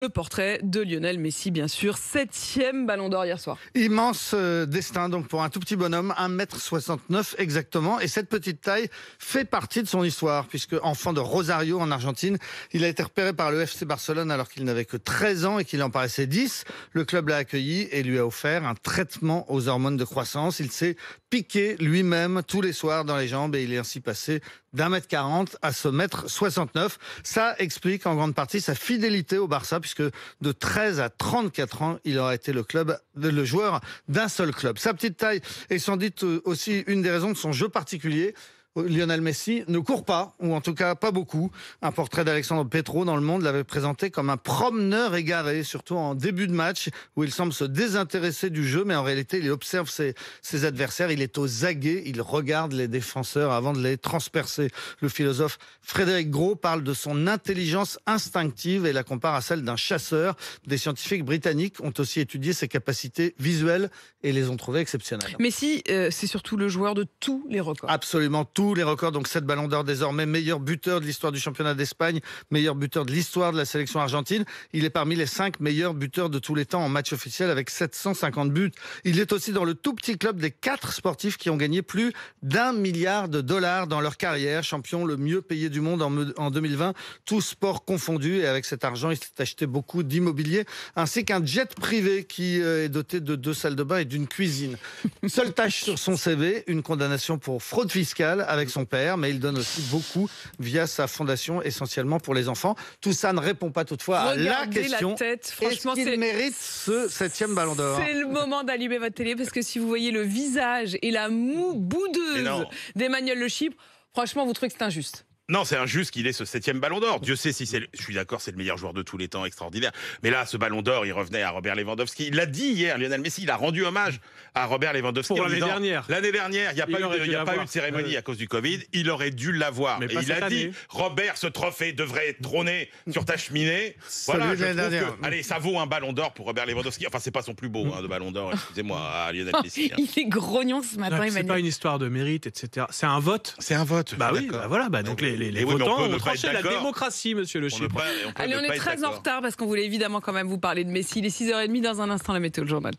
Le portrait de Lionel Messi, bien sûr, 7e Ballon d'Or hier soir. Immense destin donc pour un tout petit bonhomme, 1,69 m exactement. Et cette petite taille fait partie de son histoire, puisque enfant de Rosario en Argentine, il a été repéré par le FC Barcelone alors qu'il n'avait que 13 ans et qu'il en paraissait 10. Le club l'a accueilli et lui a offert un traitement aux hormones de croissance. Il s'est piqué lui-même tous les soirs dans les jambes et il est ainsi passé d'1,40 m à ce 1,69 m. Ça explique en grande partie sa fidélité au Barça, puisque de 13 à 34 ans, il aura été le joueur d'un seul club. Sa petite taille est sans doute aussi une des raisons de son jeu particulier. Lionel Messi ne court pas, ou en tout cas pas beaucoup. Un portrait d'Alexandre Petro dans Le Monde l'avait présenté comme un promeneur égaré, surtout en début de match, où il semble se désintéresser du jeu, mais en réalité, il observe ses adversaires, il est aux aguets, il regarde les défenseurs avant de les transpercer. Le philosophe Frédéric Gros parle de son intelligence instinctive et la compare à celle d'un chasseur. Des scientifiques britanniques ont aussi étudié ses capacités visuelles et les ont trouvées exceptionnelles. Messi, c'est surtout le joueur de tous les records. Absolument tous les records, donc 7 ballons d'or désormais, meilleur buteur de l'histoire du championnat d'Espagne, meilleur buteur de l'histoire de la sélection argentine. Il est parmi les 5 meilleurs buteurs de tous les temps en match officiel avec 750 buts. Il est aussi dans le tout petit club des 4 sportifs qui ont gagné plus d'1 milliard de dollars dans leur carrière, champion le mieux payé du monde en 2020, tous sports confondus, et avec cet argent, il s'est acheté beaucoup d'immobilier, ainsi qu'un jet privé qui est doté de 2 salles de bain et d'une cuisine. Seule tâche sur son CV, une condamnation pour fraude fiscale avec son père, mais il donne aussi beaucoup via sa fondation, essentiellement pour les enfants. Tout ça ne répond pas toutefois à la question. Est-ce qu'il mérite ce 7e Ballon d'Or? C'est le moment d'allumer votre télé, parce que si vous voyez le visage et la moue boudeuse d'Emmanuel Le Chypre, franchement, vous trouvez que c'est injuste? Non, c'est injuste qu'il ait ce 7e Ballon d'Or. Dieu sait si c'est... Je suis d'accord, c'est le meilleur joueur de tous les temps, extraordinaire. Mais là, ce Ballon d'Or, il revenait à Robert Lewandowski. Il l'a dit hier, Lionel Messi, il a rendu hommage à Robert Lewandowski. Pour l'année dernière. L'année dernière, il n'y a pas eu de cérémonie à cause du Covid. Il aurait dû l'avoir. Et il a dit, Robert, ce trophée devrait trôner sur ta cheminée. Voilà, je trouve que, allez, ça vaut un Ballon d'Or pour Robert Lewandowski. Enfin, c'est pas son plus beau de Ballon d'Or, excusez-moi, à Lionel Messi. Il est grognon ce matin, Emmanuel. C'est pas une histoire de mérite, etc. C'est un vote. C'est un vote. Bah oui, bah voilà. Bah donc les votants ont tranché la démocratie, monsieur Le Chypre. Allez, on est très en retard parce qu'on voulait évidemment quand même vous parler de Messi. Il est 6h30, dans un instant, la météo, le journal.